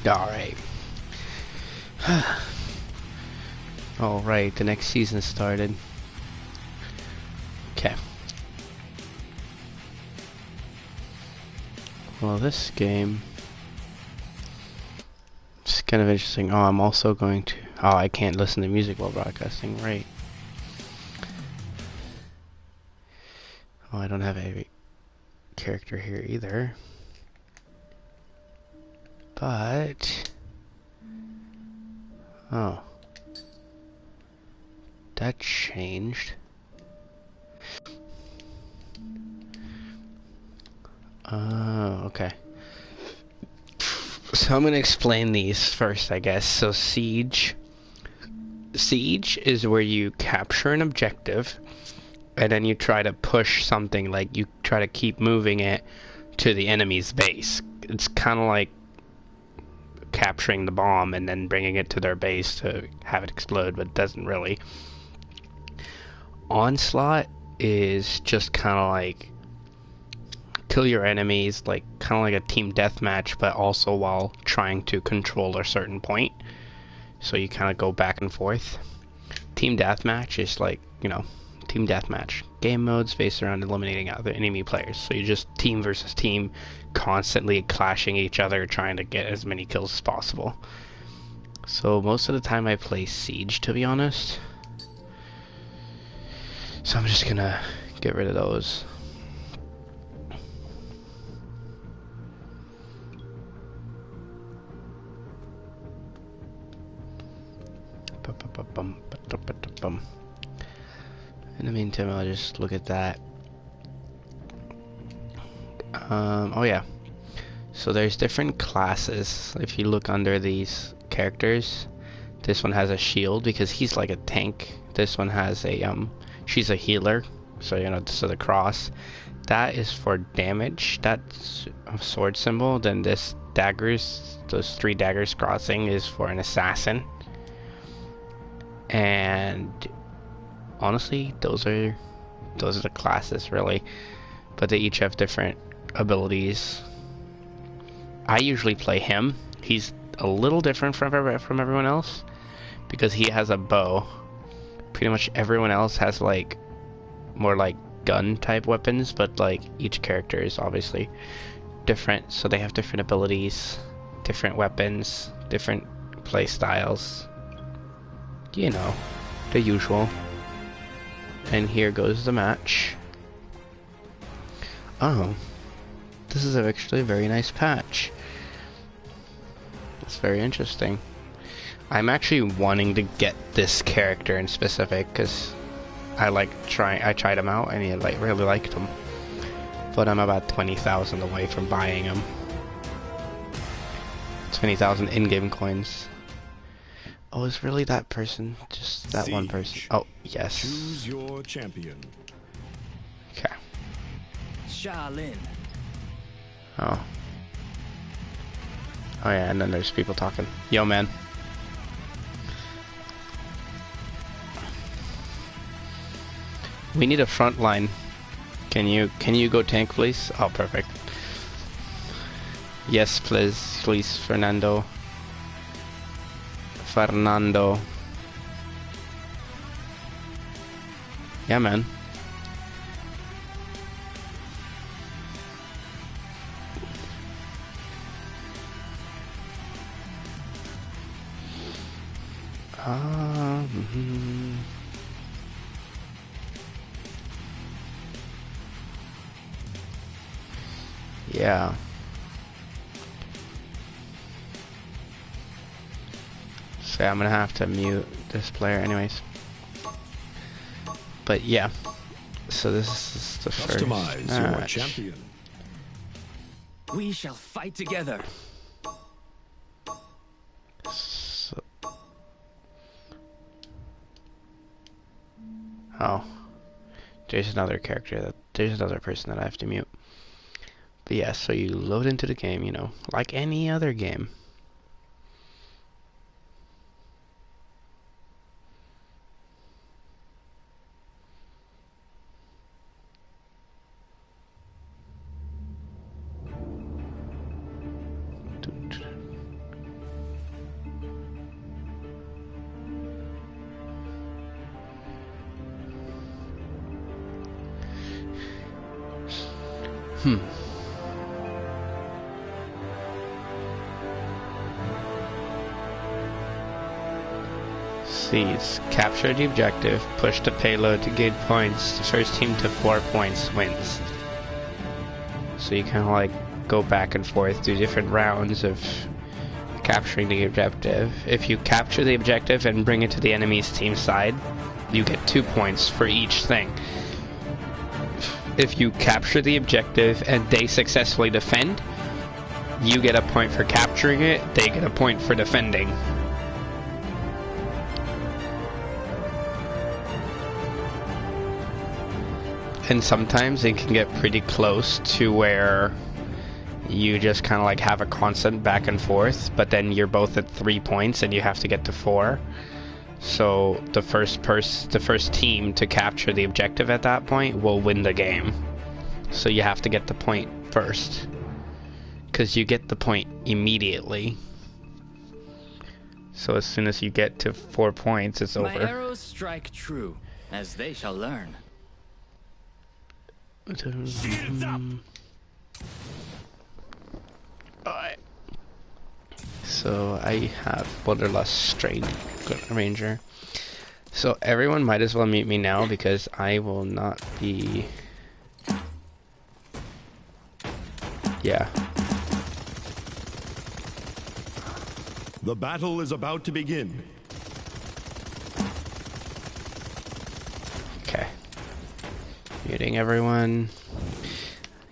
Alright. Alright, the next season started. Okay. Well, this game... it's kind of interesting. Oh, I'm also going to... oh, I can't listen to music while broadcasting. Right. Oh, I don't have a character here either. But... oh. That changed. Oh, okay. So I'm going to explain these first, I guess. So Siege. Siege is where you capture an objective, and then you try to push something, like you try to keep moving it to the enemy's base. It's kind of like capturing the bomb and then bringing it to their base to have it explode, but it doesn't really. Onslaught is just kind of like kill your enemies, like kind of like a team deathmatch, but also while trying to control a certain point. So you kind of go back and forth. Team deathmatch is like, you know, team deathmatch. Game modes based around eliminating other enemy players. So you just team versus team, constantly clashing each other, trying to get as many kills as possible. So most of the time I play Siege, to be honest. So I'm just gonna get rid of those. In the meantime, I'll just look at that. Oh yeah. So there's different classes. If you look under these characters, this one has a shield because he's like a tank. This one has a she's a healer. So you know, so the cross, that is for damage. That's a sword symbol. Then this daggers, those 3 daggers crossing, is for an assassin. And honestly, those are the classes really, but they each have different abilities. I usually play him. He's a little different from everyone else because he has a bow. Pretty much everyone else has like more like gun type weapons, but like each character is obviously different, so they have different abilities, different weapons, different play styles. You know, the usual. And here goes the match. Oh, this is actually a very nice patch. It's very interesting. I'm actually wanting to get this character in specific because I tried him out and I like really liked him. But I'm about 20,000 away from buying him. 20,000 in-game coins. Oh, is really that person? Just that one person? Oh, yes. Choose your champion. Okay. Shaolin. Oh. Oh yeah, and then there's people talking. Yo, man. We need a front line. Can you go tank, please? Oh, perfect. Yes, please, Fernando. Yeah, man. Yeah. So I'm gonna have to mute this player anyways. But yeah. So this is the first Customize match. your champion. We shall fight together. So, oh. There's another person that I have to mute. But yeah, so you load into the game, you know, like any other game. Seeds. Capture the objective. Push the payload to gain points. The first team to 4 points wins. So you kind of like go back and forth through different rounds of capturing the objective. If you capture the objective and bring it to the enemy's team side, you get 2 points for each thing. If you capture the objective and they successfully defend, you get a point for capturing it, they get a point for defending. And sometimes it can get pretty close to where you just kind of like have a constant back and forth, but then you're both at 3 points and you have to get to 4. So the first team to capture the objective at that point will win the game. So you have to get the point first, because you get the point immediately. So as soon as you get to 4 points, it's over. My arrows strike true, as they shall learn. Alright. So I have Wanderlust Strain Ranger. So everyone might as well mute me now because I will not be... Yeah. The battle is about to begin. Okay. Muting everyone.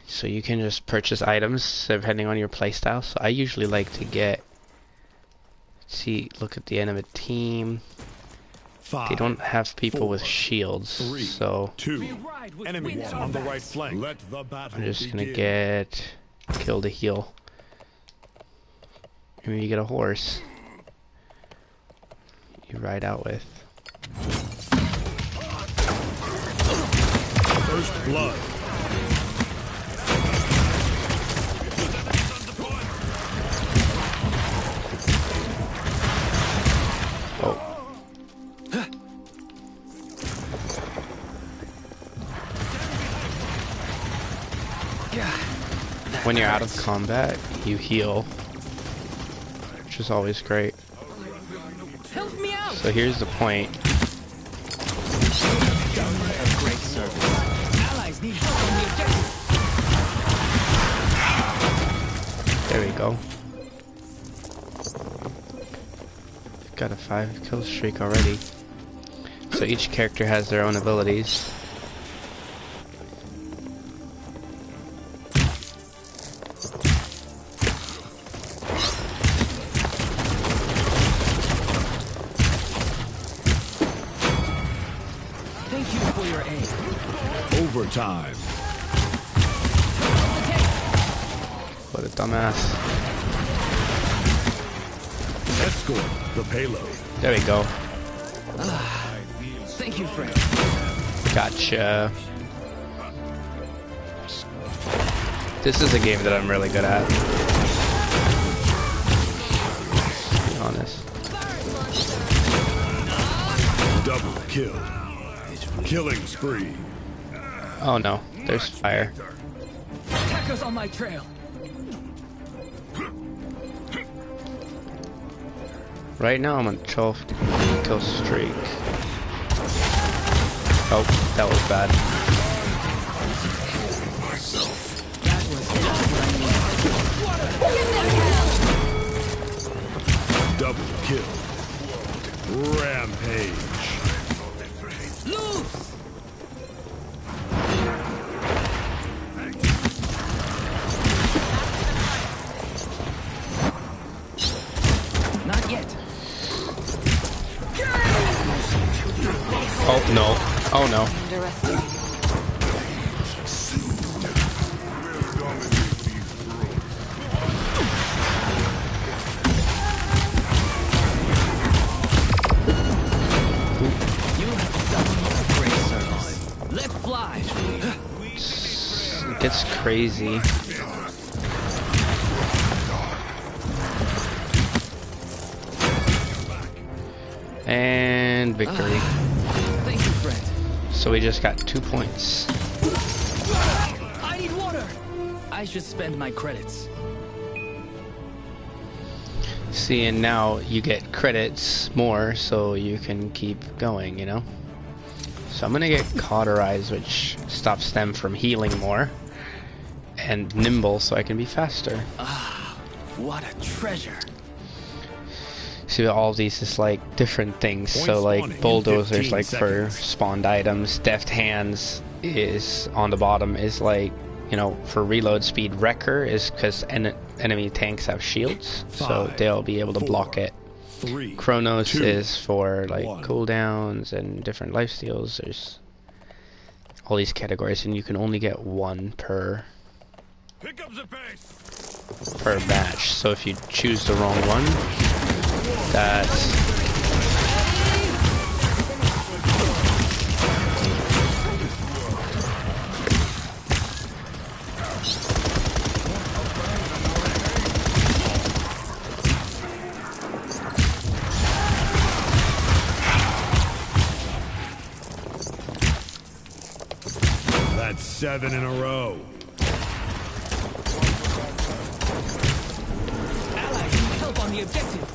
So you can just purchase items depending on your playstyle. So I usually like to get... See, look at the enemy team. 5, They don't have people 4, with shields, 3, so 2. Enemy on the right flank. Let the battle I'm just gonna begin. get kill to heal. Maybe you get a horse you ride out with. First blood. Oh. When you're out of combat, you heal, which is always great. Help me out! So here's the point. A great service. Allies need help on the objective. There we go. Got a 5 kill streak already. So each character has their own abilities. Thank you for your aid. Overtime. What a dumbass. Escort the payload. There we go. Thank you, friend. Gotcha. This is a game that I'm really good at. To be honest. Double kill. Killing spree. Oh no, there's fire. Attackers on my trail. Right now I'm on 12 kill streak. Oh, that was bad. That was just what I needed. Double kill. Rampage. Loose! Not yet. Oh no. Oh no. You have done a great service. Let's fly. It gets crazy. And victory. Thank you, friend. So we just got 2 points. I need water. I should spend my credits. See, and now you get credits more, so you can keep going, you know? So I'm gonna get Cauterize, which stops them from healing more. And Nimble, so I can be faster. Ah, what a treasure. See, all of these is like different things. So like Bulldozers, like for spawned items. Deft Hands is on the bottom, is like, you know, for reload speed. Wrecker is because enemy tanks have shields, so they'll be able to block it. Chronos is for like cooldowns and different lifesteals. There's all these categories, and you can only get one per match. So if you choose the wrong one, that's That's 7 in a row. Allies need help on the objective.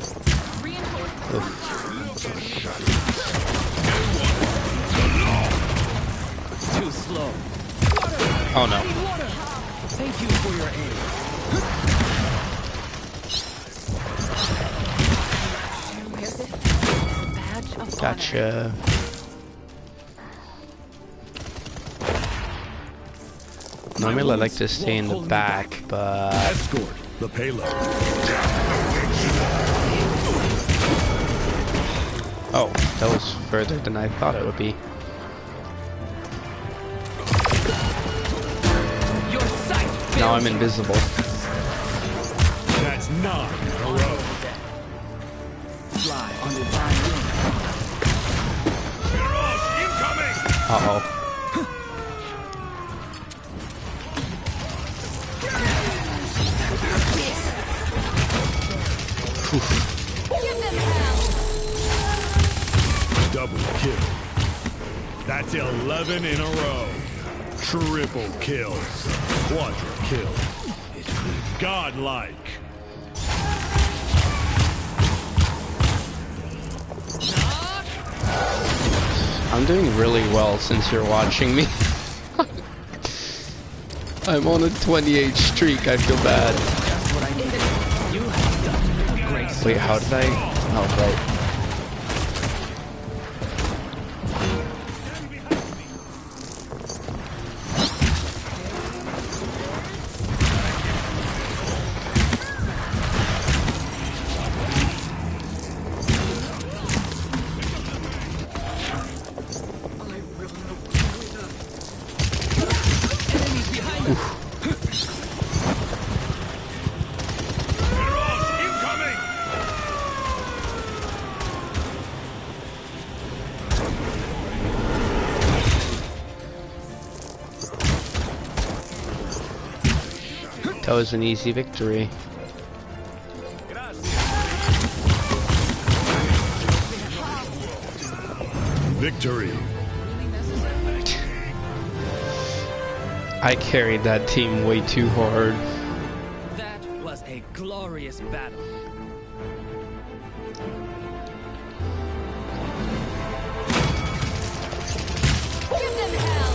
Too slow. oh no. Thank you for your aid. Gotcha. Normally I like to stay in the back, but Escort the payload. oh, that was further than I thought it would be. Now I'm invisible. That's 9 in a row. Fly on divine wing. Uh-oh. Double kill. That's 11 in a row. Triple kills. Quadra kill. Godlike. I'm doing really well since you're watching me. I'm on a 28 streak, I feel bad. Just what I needed. You have done a great service. Wait, how did I? Oh, right. That was an easy victory. Victory. I carried that team way too hard. That was a glorious battle. Give them hell!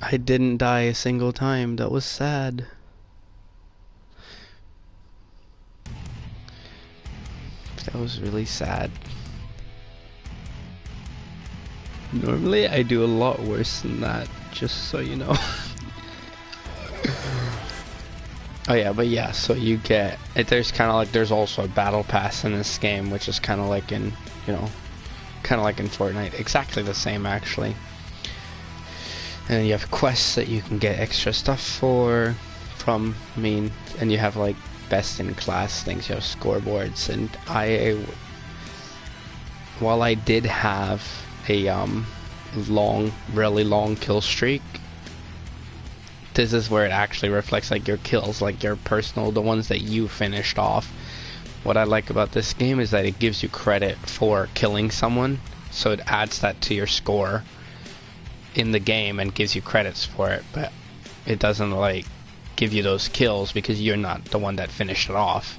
I didn't die a single time. That was sad. That was really sad. Normally I do a lot worse than that, just so you know. Oh yeah, but yeah, so you get there's kind of like there's also a battle pass in this game, which is kind of like in, you know, kind of like in Fortnite, exactly the same actually. And then you have quests that you can get extra stuff from, I mean, and you have like best in class things, you have scoreboards, and while I did have a really long kill streak, this is where it actually reflects like your kills, like your personal, the ones that you finished off. What I like about this game is that it gives you credit for killing someone, so it adds that to your score in the game and gives you credits for it, but it doesn't like give you those kills because you're not the one that finished it off.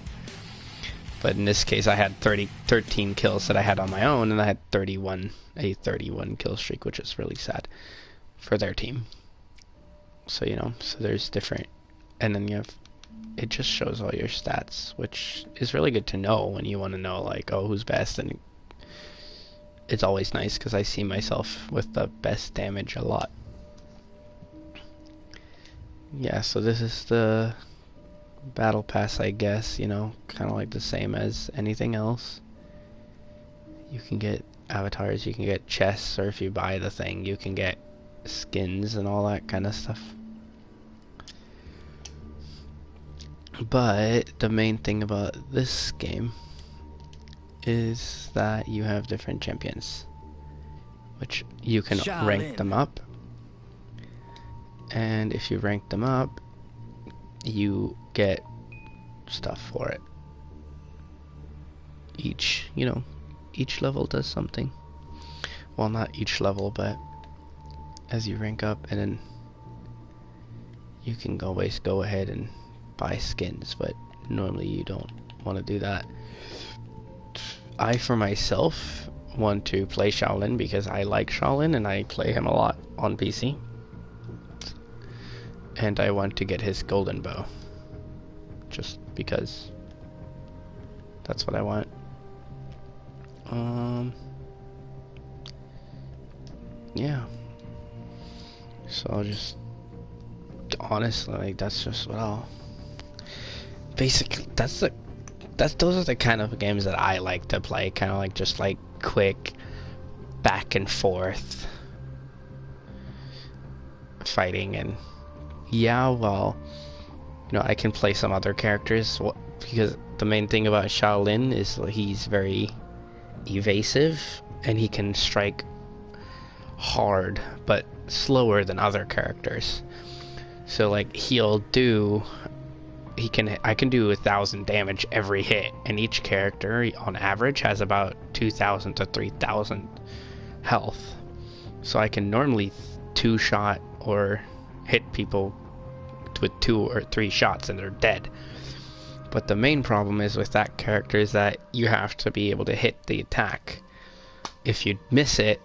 But in this case I had 13 kills that I had on my own, and I had a 31 kill streak, which is really sad for their team. So you know, so there's different, and then you have, it just shows all your stats, which is really good to know when you want to know like, oh, who's best. And it's always nice because I see myself with the best damage a lot. Yeah, so this is the battle pass, I guess, you know, kind of like the same as anything else. You can get avatars, you can get chests, or if you buy the thing you can get skins and all that kind of stuff. But the main thing about this game is that you have different champions, which you can rank them up, and if you rank them up you get stuff for it. Each, you know, each level does something. Well, not each level, but as you rank up, and then you can always go ahead and buy skins, but normally you don't want to do that. I, for myself, want to play Shaolin because I like Shaolin and I play him a lot on PC. And I want to get his golden bow. Just because that's what I want. Yeah. So I'll just, honestly, like, that's just what I'll, basically, those are the kind of games that I like to play, kind of like just like quick back and forth fighting. And yeah, well, you know, I can play some other characters because the main thing about Shaolin is he's very evasive and he can strike hard but slower than other characters. So like I can do 1,000 damage every hit, and each character on average has about 2,000 to 3,000 health. So I can normally two-shot or hit people with 2 or 3 shots and they're dead. But the main problem is with that character is that you have to be able to hit the attack. If you miss it,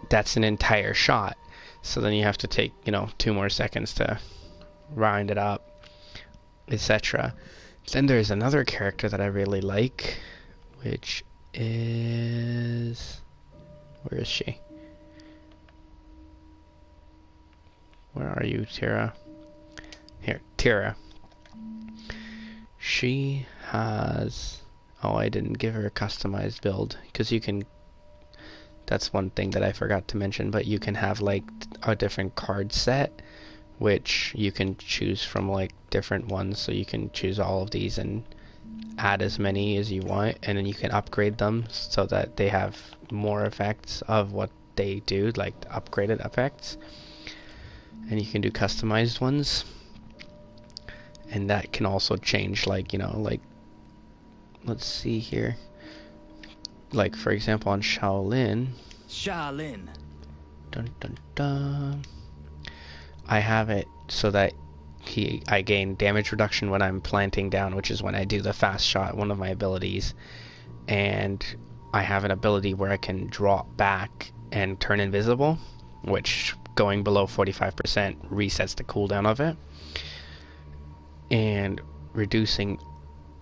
that's an entire shot. So then you have to take, you know, 2 more seconds to round it up, etc. Then there's another character that I really like, which is, where is she? Where are you, Tira? Here, Tira. She has, oh, I didn't give her a customized build, because you can, that's one thing that I forgot to mention, but you can have like a different card set, which you can choose from like different ones, so you can choose all of these and add as many as you want, and then you can upgrade them so that they have more effects of what they do, like the upgraded effects. And you can do customized ones, and that can also change, like, you know, like, let's see here, like for example on Shaolin, dun dun dun, I have it so that I gain damage reduction when I'm planting down, which is when I do the fast shot, one of my abilities, and I have an ability where I can drop back and turn invisible, which going below 45% resets the cooldown of it, and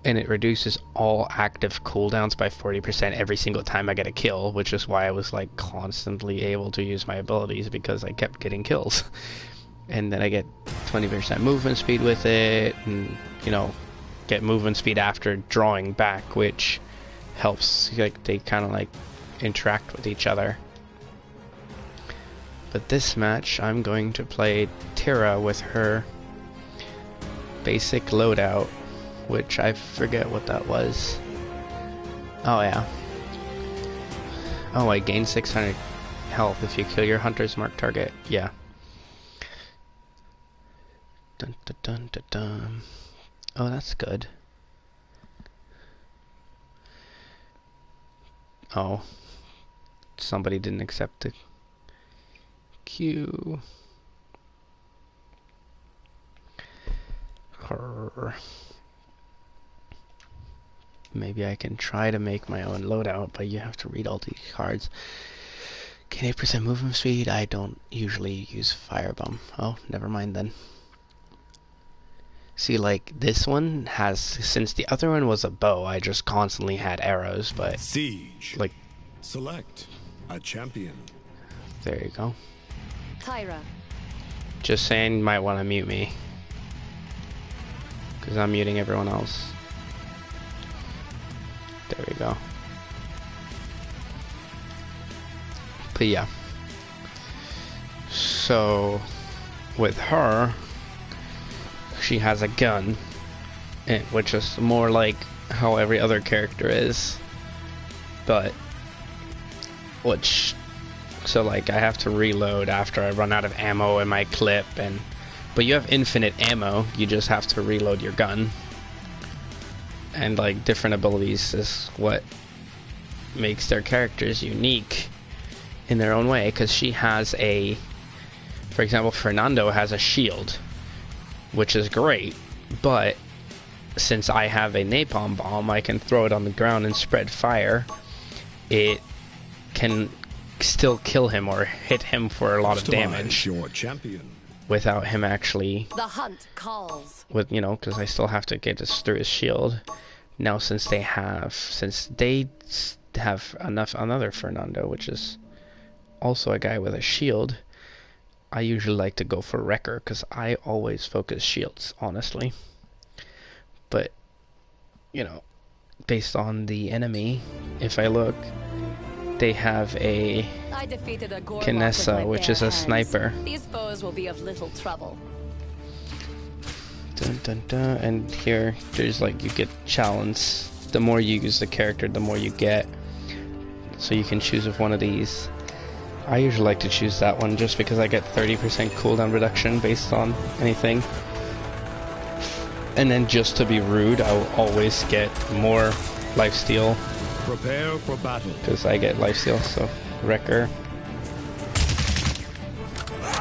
it reduces all active cooldowns by 40% every single time I get a kill, which is why I was like constantly able to use my abilities, because I kept getting kills. And then I get 20% movement speed with it, and, you know, get movement speed after drawing back, which helps, like, they kind of like interact with each other. But this match I'm going to play Tira with her basic loadout, which I forget what that was. Oh yeah. Oh, I gain 600 health if you kill your hunter's marked target. Yeah. Dun, dun, dun, dun, dun. Oh, that's good. Oh, somebody didn't accept the queue. Maybe I can try to make my own loadout, but you have to read all these cards. Gain 8% movement speed. I don't usually use firebomb. Oh, never mind then. See, like, this one has, since the other one was a bow, I just constantly had arrows, but... Siege. Like... Select a champion. There you go. Kyra. Just saying, you might want to mute me. Because I'm muting everyone else. There we go. But yeah. So, with her... she has a gun, which is more like how every other character is, but so like I have to reload after I run out of ammo in my clip, but you have infinite ammo, you just have to reload your gun, and like different abilities is what makes their characters unique in their own way, because she has for example, Fernando has a shield, which is great, but since I have a napalm bomb, I can throw it on the ground and spread fire. It can still kill him or hit him for a lot of damage your champion. without him actually, The hunt calls. because I still have to get this through his shield. Now since they have another Fernando, which is also a guy with a shield, I usually like to go for Wrecker, because I always focus shields, honestly. But, based on the enemy, if I look, they have a I defeated a Gorlock Kinessa, with my which bare is a hands. sniper. These foes will be of little trouble. Dun, dun, dun. And here, there's like, you get challenge. The more you use the character, the more you get. So you can choose with one of these. I usually like to choose that one just because I get 30% cooldown reduction based on anything. And then just to be rude, I will always get more lifesteal. Prepare for battle. Because I get lifesteal, so Wrecker.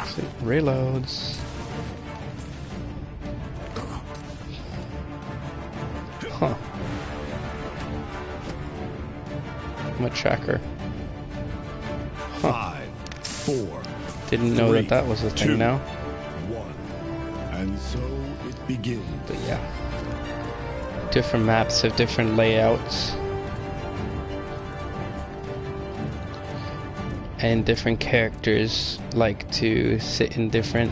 So, reloads. Huh. I'm a tracker. Huh. 5, 4. Didn't know 3, that was a thing 2, now. 1. And so it begins. But yeah. Different maps have different layouts. And different characters like to sit in different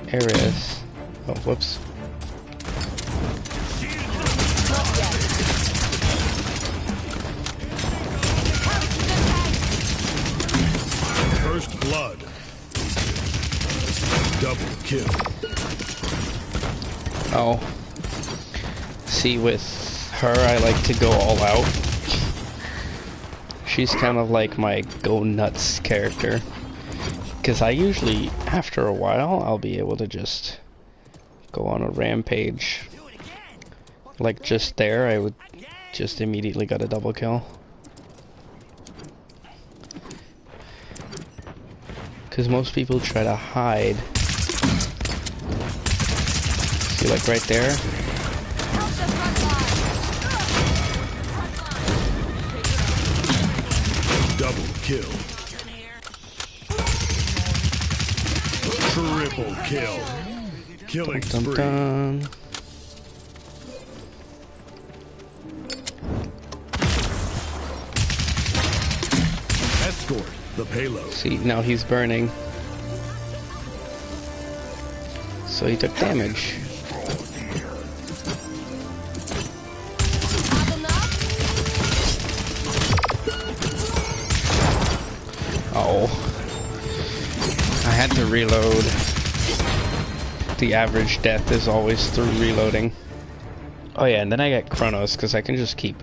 areas. Oh, whoops. First blood. Double kill. Oh. See, with her, I like to go all out. She's kind of like my go nuts character. Because I usually, after a while, I'll be able to just go on a rampage. Like just there, I would just immediately got a double kill. Because most people try to hide. See, like right there? Double kill. Triple kill. Killing Dun, spree. dun. Escort the payload. See, now he's burning. So he took damage. Oh. I had to reload. The average death is always through reloading. Oh yeah, and then I get Chronos, because I can just keep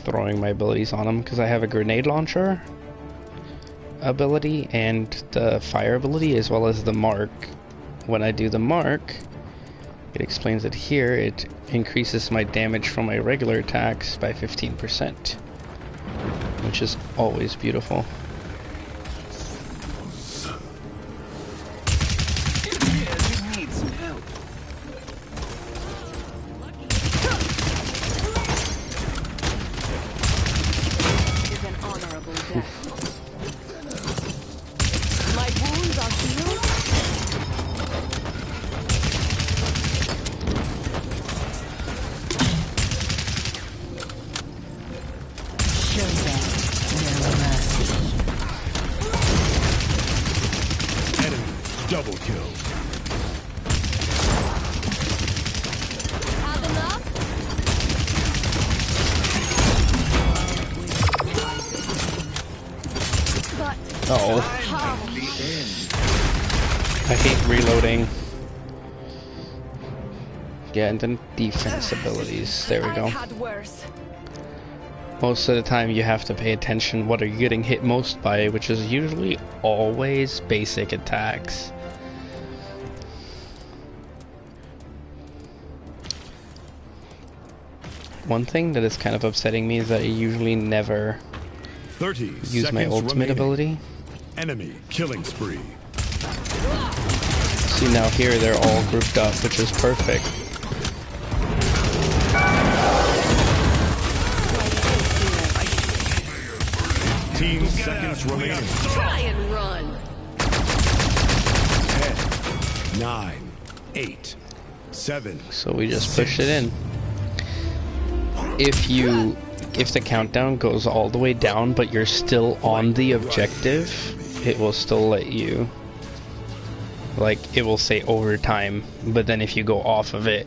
throwing my abilities on him, because I have a grenade launcher ability and the fire ability, as well as the mark. When I do the mark, it explains it here, it increases my damage from my regular attacks by 15%. which is always beautiful. Is an honorable death. My wounds are healed. Show them no mercy. Enemy double kill. Have enough? But Uh-oh. how? I hate reloading. Yeah, and then defense abilities. There we go. I've had worse. Most of the time you have to pay attention what are you getting hit most by, which is usually always basic attacks. One thing that is kind of upsetting me is that I usually never 30 use my seconds ultimate remaining. ability. Enemy killing spree. See, now here they're all grouped up, which is perfect. 15 seconds remaining. Try and run. 10, 9, 8, 7. So we just push it in. If the countdown goes all the way down, but you're still on the objective, it will still let you, like, it will say overtime, but then if you go off of it,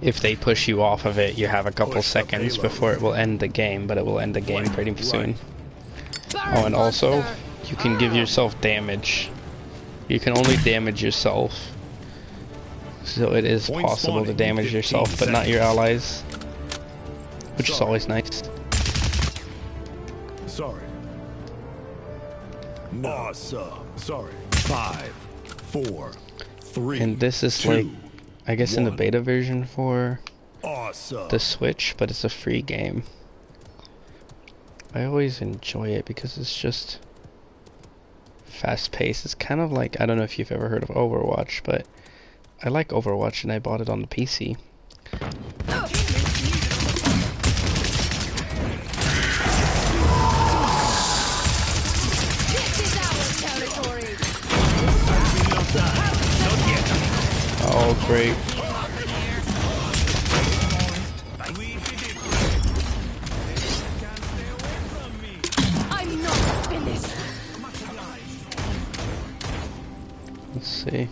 if they push you off of it, you have a couple seconds before it will end the game, but it will end the game pretty soon. Oh, and also, you can give yourself damage. You can only damage yourself. So it is possible to damage yourself, but not your allies. Which is always nice. Sorry. No. Awesome. Sorry. 5, 4, 3. And this is 2, like, I guess in the 1. beta version for Awesome. the Switch, but it's a free game. I always enjoy it because it's just fast paced. It's kind of like, I don't know if you've ever heard of Overwatch, but I like Overwatch and I bought it on the PC. This is our territory. Oh, great. I'm not finished. Let's see.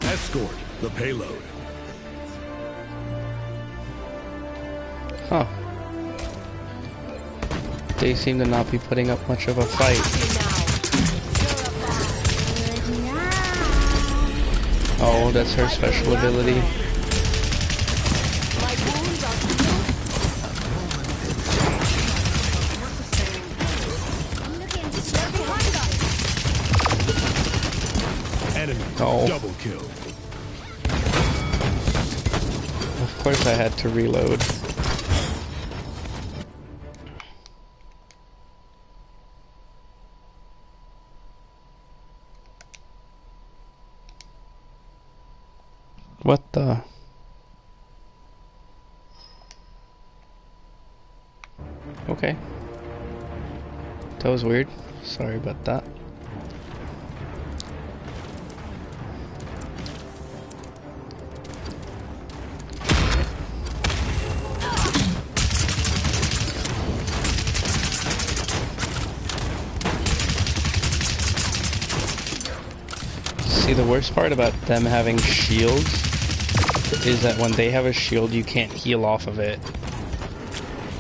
Escort the payload. Huh. They seem to not be putting up much of a fight. Oh, that's her special ability. My wounds are healed. They're behind us. Enemy Oh. double kill. Of course I had to reload. What the? Okay. That was weird. Sorry about that. See, the worst part about them having shields is that when they have a shield, you can't heal off of it.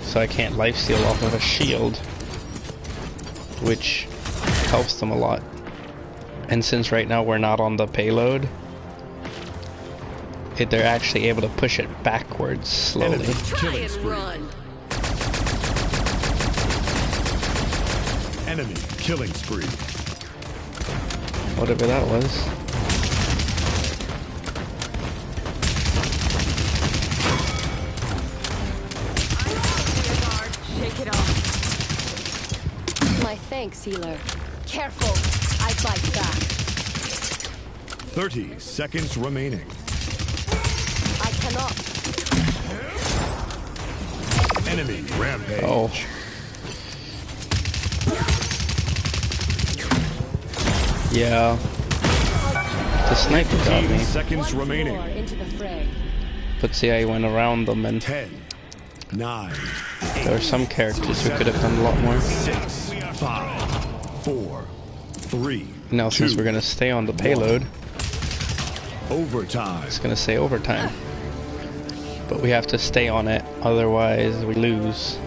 So I can't lifesteal off of a shield, which helps them a lot. And since right now we're not on the payload, they're actually able to push it backwards slowly. Enemy Try killing and spree. run. Enemy killing spree. Whatever that was. Thanks, healer. Careful. I bite back. 30 seconds remaining. I cannot. Enemy rampage. Oh. Yeah. The sniper got 15 me. seconds More remaining. into the fray. But see, I went around them, and 10, 9, there were some characters who could have done a lot more. 6, 5, 4, 3. Now, since 2, we're gonna stay on the payload, overtime. it's gonna say overtime. But we have to stay on it, otherwise we lose.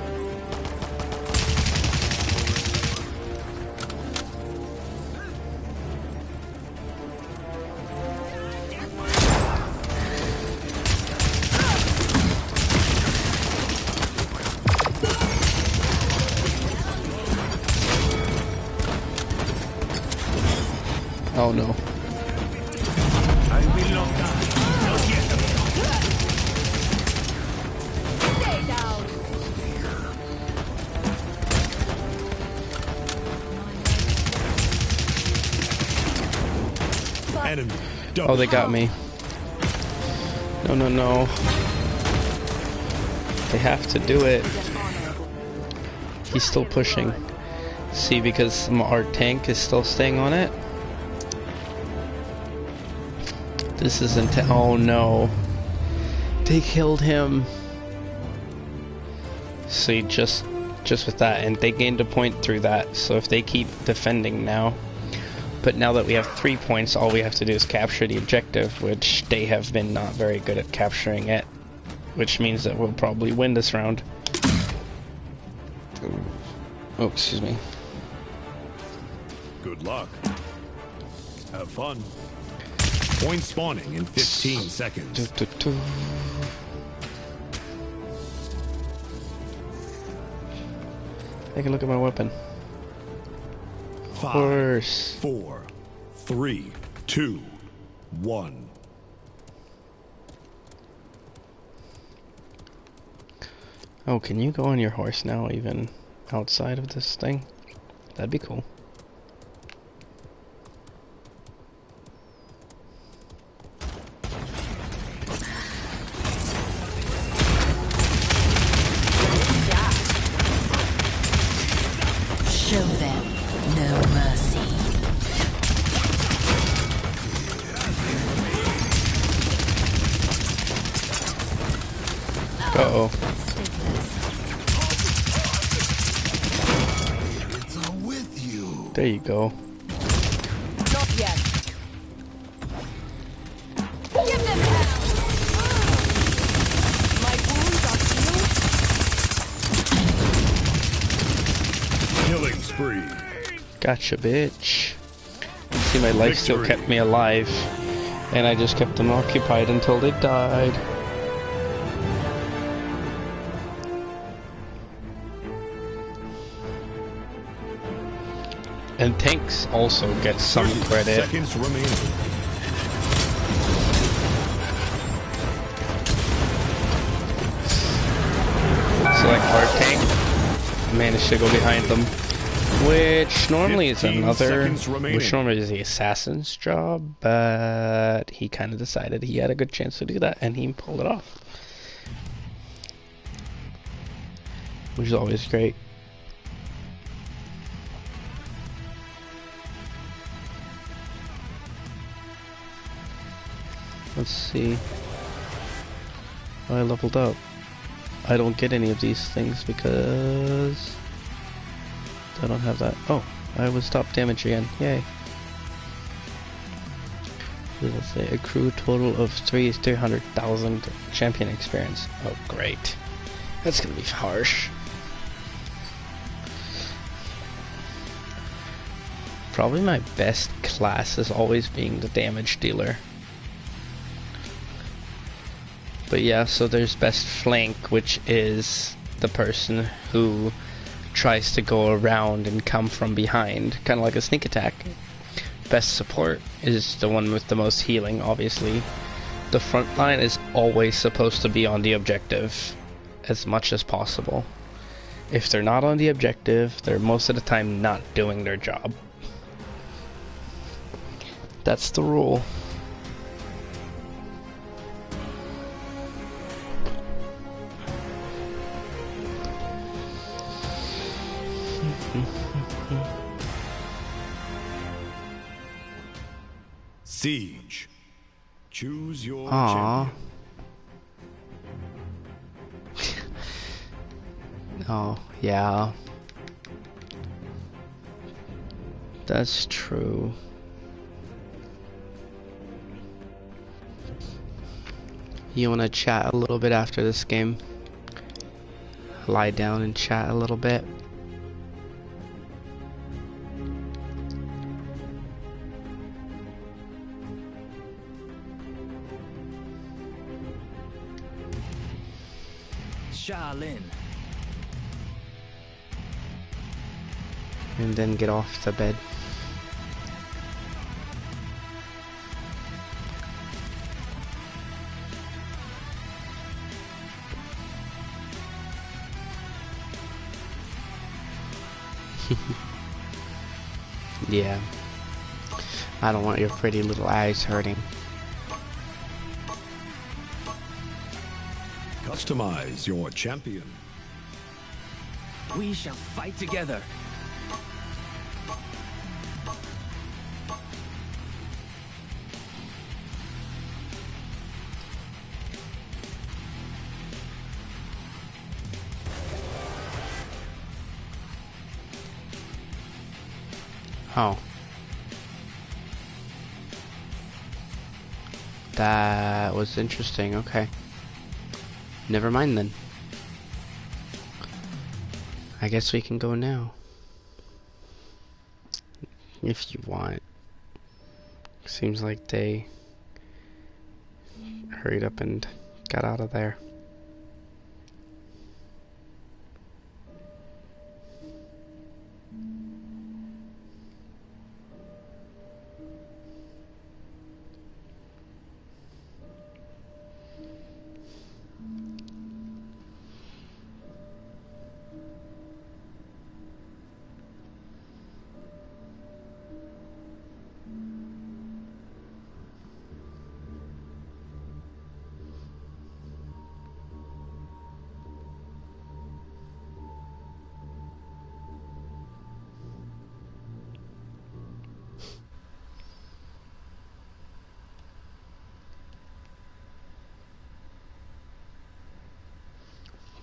Oh no. I will not die. Not yet. Stay down. Enemy. Oh, they got me. No, no, no. They have to do it. He's still pushing. See, because our tank is still staying on it. This isn't. Oh no. They killed him. See, just with that, and they gained a point through that. So if they keep defending now, but now that we have 3 points, all we have to do is capture the objective, which they have been not very good at capturing it, which means that we'll probably win this round. Oh, excuse me. Good luck. Have fun. Point spawning in 15 seconds. Take a look at my weapon. 5, Horse. 4, 3, 2, 1. Oh, can you go on your horse now, even outside of this thing? That'd be cool. Show them no mercy. Uh-oh. There you go. Not yet. Give them hell. My wounds are healed. Killing spree. Gotcha, bitch. See, my life still Victory. kept me alive, and I just kept them occupied until they died. And tanks also get some 30 credit. seconds remaining. So like our tank managed to go behind them, which normally is 15 another, seconds remaining. which normally is the assassin's job, but he kind of decided he had a good chance to do that, and he pulled it off, which is always great. Let's see. Oh, I leveled up. I don't get any of these things because I don't have that. Oh, I was top damage again. Yay. Let's say accrue total of 300,000 champion experience. Oh, great. That's gonna be harsh. Probably my best class is always being the damage dealer. But yeah, so there's best flank, which is the person who tries to go around and come from behind, kind of like a sneak attack. Best support is the one with the most healing, obviously. The front line is always supposed to be on the objective as much as possible. If they're not on the objective, they're most of the time not doing their job. That's the rule. Siege. Choose your Aww. champion. Oh, yeah. That's true. You want to chat a little bit after this game? Lie down and chat a little bit? Shaolin. And then get off the bed. Yeah. I don't want your pretty little eyes hurting. Customize your champion. We shall fight together. Oh. That was interesting, okay. Never mind then. I guess we can go now. If you want. Seems like they hurried up and got out of there.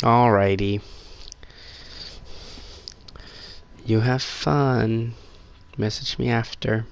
Alrighty. You have fun. Message me after.